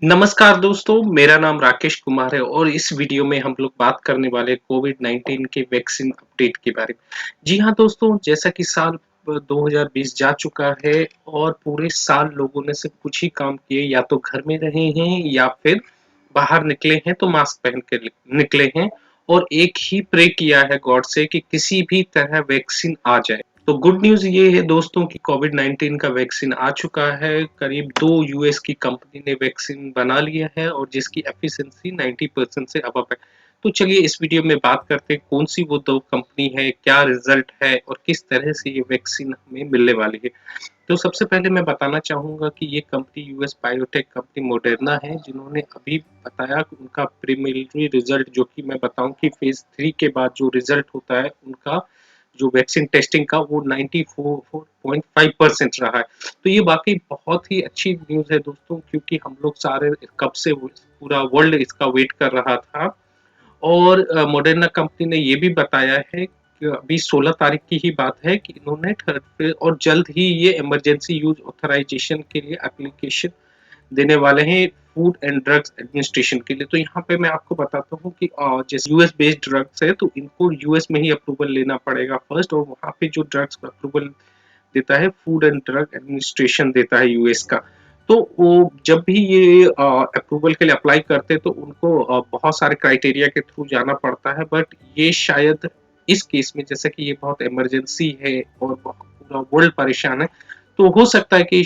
नमस्कार दोस्तों, मेरा नाम राकेश कुमार है और इस वीडियो में हम लोग बात करने वाले कोविड-19 के वैक्सीन अपडेट के बारे में। जी हाँ दोस्तों, जैसा कि साल 2020 जा चुका है और पूरे साल लोगों ने सिर्फ कुछ ही काम किए, या तो घर में रहे हैं या फिर बाहर निकले हैं तो मास्क पहन के निकले हैं और एक ही प्रे किया है गॉड से कि किसी भी तरह वैक्सीन आ जाए। तो गुड न्यूज़ ये है दोस्तों कि कोविड-19 का वैक्सीन आ चुका है। करीब 2 यूएस की कंपनी ने वैक्सीन बना लिया है और जिसकी एफिशिएंसी 90% से अबव है। तो चलिए इस वीडियो में बात करते हैं कौन-सी वो 2 कंपनी है, क्या रिज़ल्ट है और किस तरह से ये वैक्सीन हमें मिलने वाली है। तो सबसे पहले मैं बताना चाहूँगा कि ये company US biotech company Moderna है, जिन्होंने अभी बताया कि उनका प्रीलिमिनरी रिज़ल्ट, जो कि मैं बताऊँ कि फ़ेज़ 3 के बाद जो रिज़ल्ट होता है उनका, जो वैक्सीन टेस्टिंग का, वो 94.5% रहा है। तो ये वाक़ई बहुत ही अच्छी न्यूज़ है दोस्तों, क्योंकि हम लोग सारे कब से वो पूरा वर्ल्ड इसका वेट कर रहा था। और मॉडर्ना कंपनी ने ये भी बताया है कि अभी 16 तारीख की ही बात है कि इन्होंने थर्ड फेज़ और जल्द ही ये इमरजेंसी यूज़ ऑथराइज़ेशन के लिए एप्लीकेशन देने वाले हैं फूड एंड ड्रग्स एडमिनिस्ट्रेशन के लिए। तो यहाँ पे मैं आपको बताता हूँ कि जैसे यूएस बेस्ड ड्रग्स है तो इनको यूएस में ही अप्रूवल लेना पड़ेगा फर्स्ट, और वहाँ पे जो ड्रग्स अप्रूवल देता है फूड एंड ड्रग एडमिनिस्ट्रेशन देता है यूएस का। तो वो जब भी ये अप्रूवल के लिए अप्लाई करते हैं तो उनको बहुत सारे क्राइटेरिया के थ्रू जाना पड़ता है, बट ये शायद इस केस में, जैसे कि ये बहुत इमरजेंसी है और पूरा वर्ल्ड परेशान है, तो हो सकता है कि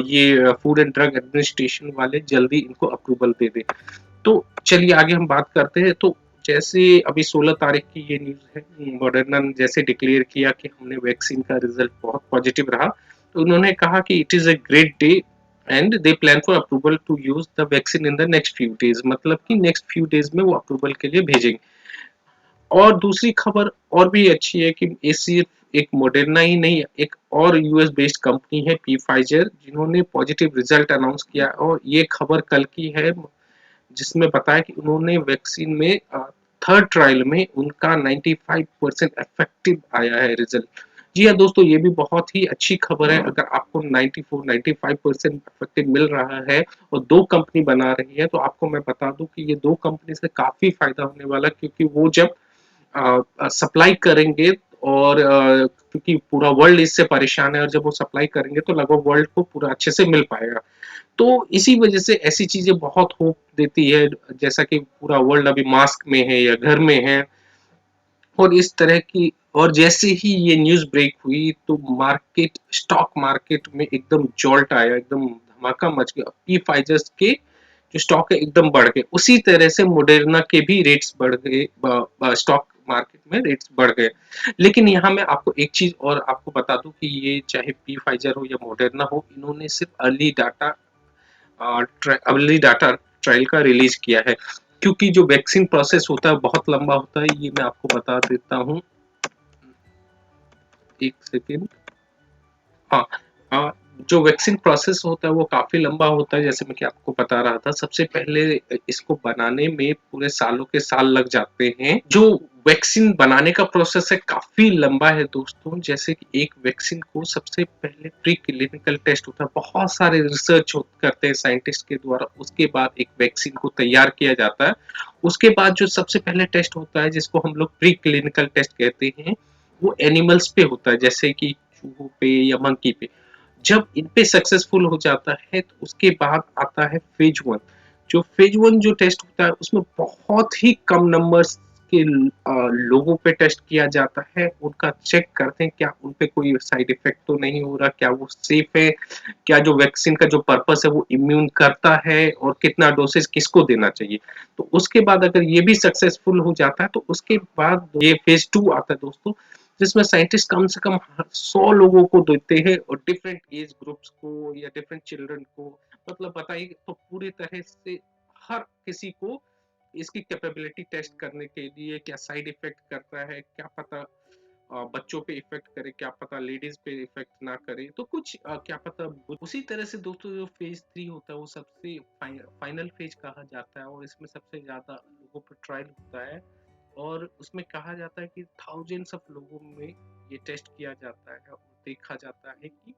ये फूड एंड ड्रग एडमिनिस्ट्रेशन वाले जल्दी इनको अप्रूवल दे दें। तो चलिए आगे हम बात करते हैं। तो जैसे अभी 16 तारीख की ये न्यूज़ है, मॉडर्ना ने जैसे डिक्लेयर किया कि हमने वैक्सीन का रिजल्ट बहुत पॉजिटिव रहा, तो उन्होंने कहा कि it is a great day and they plan for approval to use the vaccine in the next few days, मतलब कि नेक्स्ट फ्यू डेज़ में वो अप्रूवल के लिए भेजेंगे। और दूसरी खबर और भी अच्छी है कि ये सिर्फ एक मॉडर्ना ही नहीं, एक और यूएस बेस्ड कंपनी है फाइजर, जिन्होंने पॉजिटिव रिजल्ट अनाउंस किया, और ये खबर कल की है, जिसमें बताया कि उन्होंने वैक्सीन में थर्ड ट्रायल में उनका 95% इफेक्टिव आया है रिजल्ट। जी हाँ दोस्तों, ये भी बहुत ही अच्छी खबर है। अगर आपको 94-95% इफेक्टिव मिल रहा है और दो कंपनी बना रही है, तो आपको मैं बता दूं कि ये दो कंपनी से काफी फायदा होने वाला है, क्योंकि वो जब सप्लाई करेंगे और क्योंकि पूरा वर्ल्ड इससे परेशान है, और जब वो सप्लाई करेंगे तो लगभग वर्ल्ड को पूरा अच्छे से मिल पाएगा। तो इसी वजह से ऐसी चीजें बहुत होप देती है, जैसा कि पूरा वर्ल्ड अभी मास्क में है या घर में है, और इस तरह की। और जैसे ही ये न्यूज़ ब्रेक हुई तो मार्केट, स्टॉक मार्केट में एकदम जॉल्ट आया, एकदम धमाका मच गया। पी फाइजर्स के जो स्टॉक है एकदम बढ़ गए, उसी तरह से मोडेर्ना के भी रेट्स बढ़ गए, स्टॉक मार्केट में रेट्स बढ़ गए। लेकिन यहाँ मैं आपको एक चीज और आपको बता दूं कि ये चाहे पी फाइजर हो या मोडेर्ना हो, इन्होंने सिर्फ अर्ली डाटा ट्रायल का रिलीज किया है, क्योंकि जो वैक्सीन प्रोसेस होता है बहुत लंबा होता है। ये मैं आपको बता देता हूँ, एक सेकेंड। हाँ, जो वैक्सीन प्रोसेस होता है वो काफ़ी लंबा होता है, जैसे मैं कि आपको बता रहा था। सबसे पहले इसको बनाने में पूरे सालों के साल लग जाते हैं। जो वैक्सीन बनाने का प्रोसेस है काफ़ी लंबा है दोस्तों। जैसे कि एक वैक्सीन को सबसे पहले प्री क्लिनिकल टेस्ट होता है, बहुत सारे रिसर्च करते हैं साइंटिस्ट के द्वारा, उसके बाद एक वैक्सीन को तैयार किया जाता है। उसके बाद जो सबसे पहले टेस्ट होता है, जिसको हम लोग प्री क्लिनिकल टेस्ट कहते हैं, वो एनिमल्स पे होता है, जैसे कि चूहों पे या मंकी पे। जब इन पे सक्सेसफुल हो जाता है तो उसके बाद आता है फेज वन। जो फेज वन जो टेस्ट होता है उसमें बहुत ही कम नंबर्स के लोगों पे टेस्ट किया जाता है। उनका चेक करते हैं क्या उन पे कोई साइड इफेक्ट तो नहीं हो रहा, क्या वो सेफ है, क्या जो वैक्सीन का जो पर्पस है वो इम्यून करता है, और कितना डोसेज किसको देना चाहिए। तो उसके बाद अगर ये भी सक्सेसफुल हो जाता है तो उसके बाद ये फेज टू आता है दोस्तों, जिसमें साइंटिस्ट कम से कम 100 लोगों को देते हैं, और डिफरेंट एज ग्रुप्स को या डिफरेंट चिल्ड्रन को। मतलब बताइए, तो पूरी तरह से हर किसी को इसकी कैपेबिलिटी टेस्ट करने के लिए, क्या साइड इफेक्ट करता है, क्या पता बच्चों पे इफेक्ट करे, क्या पता लेडीज पे इफेक्ट ना करे, तो कुछ क्या पता। उसी तरह से दोस्तों जो फेज 3 होता है वो सबसे फाइनल फेज कहा जाता है, और इसमें सबसे ज्यादा लोगों पर ट्रायल होता है। और उसमें कहा जाता है कि थाउजेंड्स ऑफ लोगों में ये टेस्ट किया जाता है और देखा जाता है कि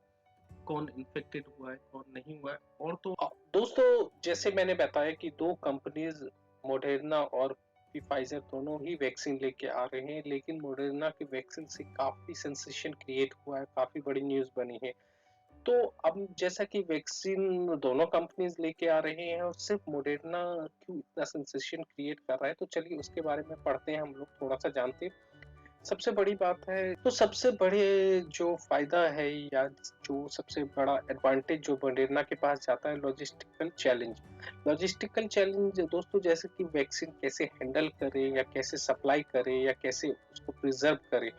कौन इन्फेक्टेड हुआ है, कौन नहीं हुआ है। और तो दोस्तों, जैसे मैंने बताया कि 2 कंपनीज़ मॉडर्ना और फाइज़र दोनों ही वैक्सीन लेके आ रहे हैं, लेकिन मॉडर्ना की वैक्सीन से काफ़ी सेंसेशन क्रिएट हुआ है, काफ़ी बड़ी न्यूज़ बनी है। तो अब जैसा कि वैक्सीन दोनों कंपनीज लेके आ रहे हैं और सिर्फ मॉडर्ना क्यों इतना सेंसेशन क्रिएट कर रहा है, तो चलिए उसके बारे में पढ़ते हैं, हम लोग थोड़ा सा जानते हैं। सबसे बड़ी बात है, तो सबसे बड़े जो फायदा है या जो सबसे बड़ा एडवांटेज जो मॉडर्ना के पास जाता है, लॉजिस्टिकल चैलेंज। लॉजिस्टिकल चैलेंज दोस्तों, जैसे कि वैक्सीन कैसे हैंडल करे या कैसे सप्लाई करे या कैसे उसको प्रिजर्व करे।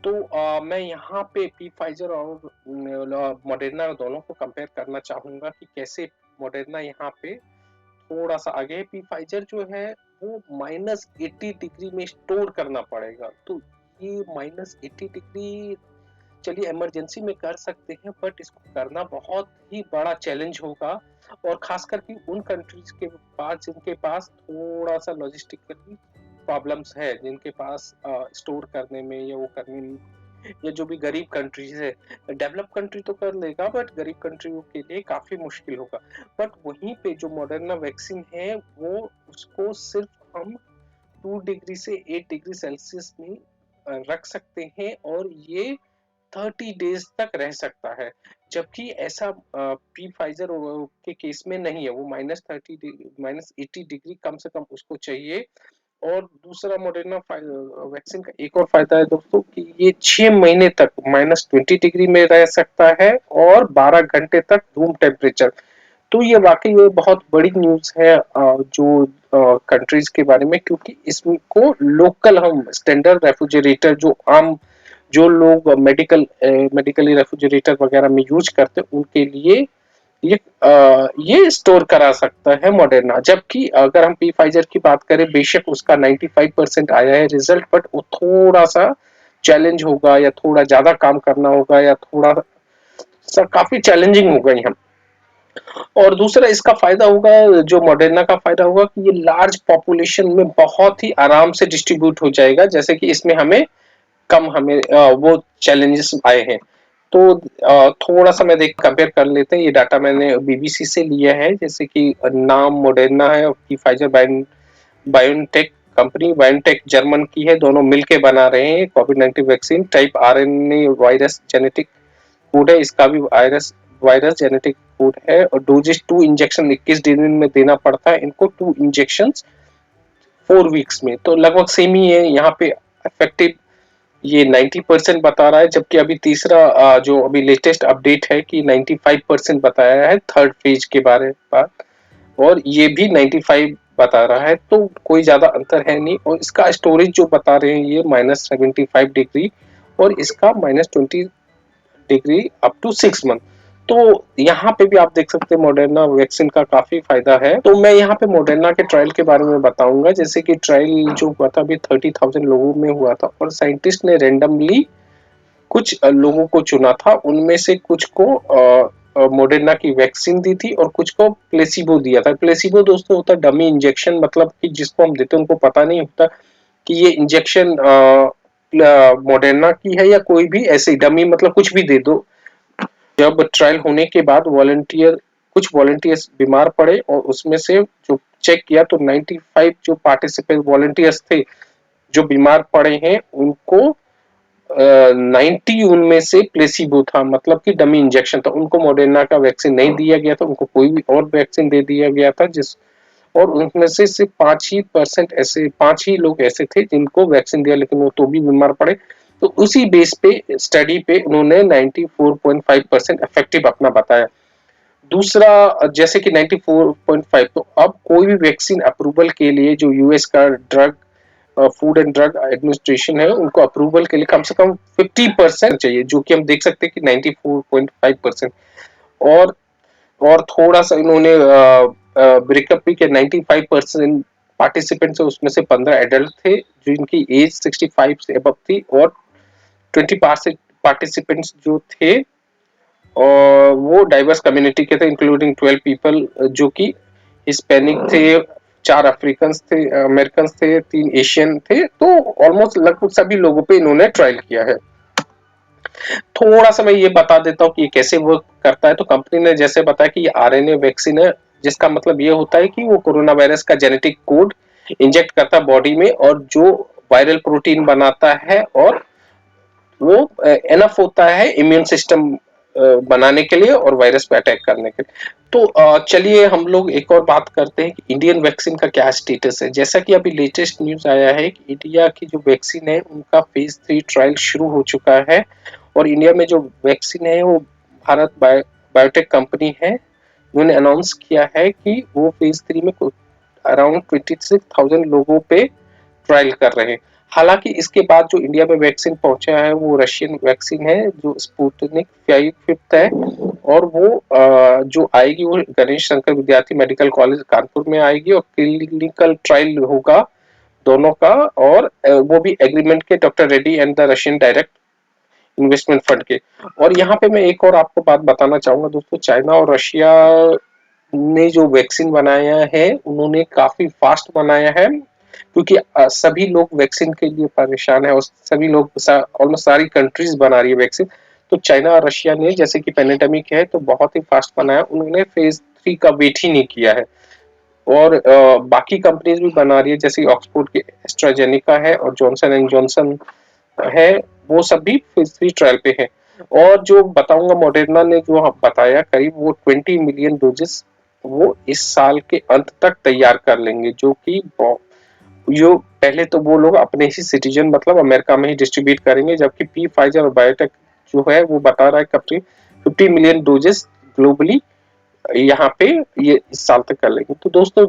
तो मैं यहाँ पे पी फाइजर और मॉडर्ना दोनों को कंपेयर करना चाहूंगा कि कैसे मॉडर्ना यहाँ पे थोड़ा सा आगे है। पी फाइजर जो है वो -80 डिग्री में स्टोर करना पड़ेगा, तो ये -80 डिग्री चलिए इमरजेंसी में कर सकते हैं, बट इसको करना बहुत ही बड़ा चैलेंज होगा। और खास करके उन कंट्रीज के पास जिनके पास थोड़ा सा लॉजिस्टिकली प्रॉब्लम्स है, जिनके पास स्टोर करने में या वो करने में, या जो भी गरीब कंट्रीज है। डेवलप कंट्री तो कर लेगा, बट गरीब कंट्रियों के लिए काफी मुश्किल होगा। बट वहीं पे जो मॉडर्ना वैक्सीन है, वो उसको सिर्फ हम 2 डिग्री से 8 डिग्री सेल्सियस में रख सकते हैं और ये 30 डेज तक रह सकता है। जबकि ऐसा पी फाइजर के केस में नहीं है, वो -80 डिग्री कम से कम उसको चाहिए। और दूसरा मॉडर्ना वैक्सीन का एक और फायदा है दोस्तों कि ये 6 महीने तक -20 डिग्री में रह सकता है और 12 घंटे तक रूम टेम्परेचर। तो ये वाकई ये बहुत बड़ी न्यूज है जो कंट्रीज के बारे में, क्योंकि इसको लोकल हम स्टैंडर्ड रेफ्रिजरेटर जो आम जो लोग मेडिकली रेफ्रिजरेटर वगैरह में यूज करते हैं, उनके लिए ये स्टोर करा सकता है मॉडर्ना। जबकि अगर हम पी फाइजर की बात करें, बेशक उसका 95% आया है रिजल्ट, बट वो थोड़ा सा चैलेंज होगा या थोड़ा ज्यादा काम करना होगा या थोड़ा सा काफी चैलेंजिंग होगा यहाँ। और दूसरा इसका फायदा होगा, जो मॉडर्ना का फायदा होगा कि ये लार्ज पॉपुलेशन में बहुत ही आराम से डिस्ट्रीब्यूट हो जाएगा, जैसे कि इसमें हमें वो चैलेंजेस आए हैं। तो थोड़ा सा मैं देख कंपेयर कर लेते हैं, ये डाटा मैंने बीबीसी से लिया है। जैसे कि नाम मॉडर्ना है और की Pfizer BioNTech company, BioNTech German की है, दोनों मिलके बना रहे हैं कोविड-19 vaccine. Type RNA virus genetic code है, इसका भी वायरस वायरस जेनेटिक कोड है। और डोजेस 2 इंजेक्शन 21 दिन में देना पड़ता है इनको, 2 इंजेक्शन 4 वीक्स में, तो लगभग सेम ही है यहाँ पे। इफेक्टिव ये 90% बता रहा है, जबकि अभी तीसरा जो अभी लेटेस्ट अपडेट है कि 95% बताया है थर्ड फेज के बारे में, और ये भी 95 बता रहा है, तो कोई ज्यादा अंतर है नहीं। और इसका स्टोरेज जो बता रहे हैं ये -75 डिग्री, और इसका -20 डिग्री अप टू 6 मंथ। तो यहाँ पे भी आप देख सकते हैं मॉडर्ना वैक्सीन का काफी फायदा है। तो मैं यहाँ पे मॉडर्ना के ट्रायल के बारे में बताऊंगा। जैसे कि ट्रायल जो हुआ था अभी 30,000 लोगों में हुआ था, और साइंटिस्ट ने रेंडमली कुछ लोगों को चुना था, उनमें से कुछ को मॉडर्ना की वैक्सीन दी थी और कुछ को प्लेसिबो दिया था। प्लेसिबो दोस्तों होता है डमी इंजेक्शन, मतलब कि जिसको हम देते हैं उनको पता नहीं होता कि ये इंजेक्शन मॉडर्ना की है या कोई भी ऐसे डमी, मतलब कुछ भी दे दो। जब ट्रायल होने के बाद कुछ वॉलंटियर्स बीमार पड़े, और उसमें से जो चेक किया तो 95 जो पार्टिसिपेंट वॉलंटियर्स थे जो बीमार पड़े हैं, उनको 90 उनमें से प्लेसिबो था, मतलब कि डमी इंजेक्शन था। उनको मॉडर्ना का वैक्सीन नहीं दिया गया था, उनको कोई भी और वैक्सीन दे दिया गया था। और उनमें से सिर्फ 5 ही लोग ऐसे थे जिनको वैक्सीन दिया, लेकिन वो तो भी बीमार पड़े। तो उसी बेस पे स्टडी पे उन्होंने 94.5% इफेक्टिव अपना बताया। दूसरा, जैसे कि 94.5, तो अब कोई भी वैक्सीन अप्रूवल के लिए जो यूएस का फूड एंड ड्रग एडमिनिस्ट्रेशन है, उनको अप्रूवल के लिए कम से कम 50% चाहिए, जो कि हम देख सकते हैं कि 94.5%। और और थोड़ा सा इन्होंने ब्रेकअप भी किया। 95% पार्टिसिपेंट्स, उसमें से 15 एडल्ट थे जिनकी एज 65 से अबव थी, और 20 पार्टिसिपेंट्स जो थे और वो डाइवर्स कम्युनिटी के थे, इंक्लूडिंग 12 पीपल जो कि हिस्पैनिक थे, 4 अफ्रीकन थे, अमेरिकन थे, 3 एशियन थे। तो ऑलमोस्ट लगभग सभी लोगों पे इन्होंने ट्रायल किया है। थोड़ा-सा मैं ये बता देता हूँ कि ये कैसे वर्क करता है। तो कंपनी ने जैसे बताया कि ये आरएनए वैक्सीन है, जिसका मतलब ये होता है कि वो कोरोना वायरस का जेनेटिक कोड इंजेक्ट करता है बॉडी में और जो वायरल प्रोटीन बनाता है और वो एनफ होता है इम्यून सिस्टम बनाने के लिए और वायरस पे अटैक करने के लिए। तो चलिए हम लोग एक और बात करते हैं कि इंडियन वैक्सीन का क्या स्टेटस है। जैसा कि अभी लेटेस्ट न्यूज़ आया है कि इंडिया की जो वैक्सीन है उनका फेज़ 3 ट्रायल शुरू हो चुका है और इंडिया में जो वैक्सीन है वो भारत बायोटेक कंपनी है। उन्होंने अनाउंस किया है कि वो फेज़ 3 में अराउंड 26,000 लोगों पे ट्रायल कर रहे हैं। हालांकि इसके बाद जो इंडिया में वैक्सीन पहुंचा है वो रशियन वैक्सीन है जो स्पुतनिक 5 है और वो जो आएगी वो गणेश शंकर विद्यार्थी मेडिकल कॉलेज कानपुर में आएगी और क्लिनिकल ट्रायल होगा दोनों का और वो भी एग्रीमेंट के doctor Reddy and the Russian direct investment fund के। और यहाँ पे मैं एक और आपको बात बताना चाहूंगा दोस्तों, चाइना और रशिया ने जो वैक्सीन बनाया है उन्होंने काफी फास्ट बनाया है क्योंकि सभी लोग वैक्सीन के लिए परेशान है और सभी लोग ऑलमोस्ट सारी कंट्रीज बना रही है वैक्सीन। तो चाइना और रशिया ने जैसे कि पेंडेमिक है तो बहुत ही फास्ट बनाया, उन्होंने फेज 3 का वेट ही नहीं किया है। और बाकी कंपनीज भी बना रही है जैसे ऑक्सफोर्ड की एस्ट्राजेनिका है और जॉनसन एंड जॉनसन है, वो सब भी फेज 3 ट्रायल पे है। और जो बताऊंगा मॉडर्ना ने जो बताया करीब वो 20 मिलियन डोजेस वो इस साल के अंत तक तैयार कर लेंगे, जो कि जो पहले तो वो लोग अपने ही सिटीजन मतलब अमेरिका में ही डिस्ट्रीब्यूट करेंगे, जबकि पी फाइजर और बायोटेक जो है वो बता रहा है कंपनी 50 मिलियन डोजेस ग्लोबली यहाँ पे ये इस साल तक कर लेंगे। तो दोस्तों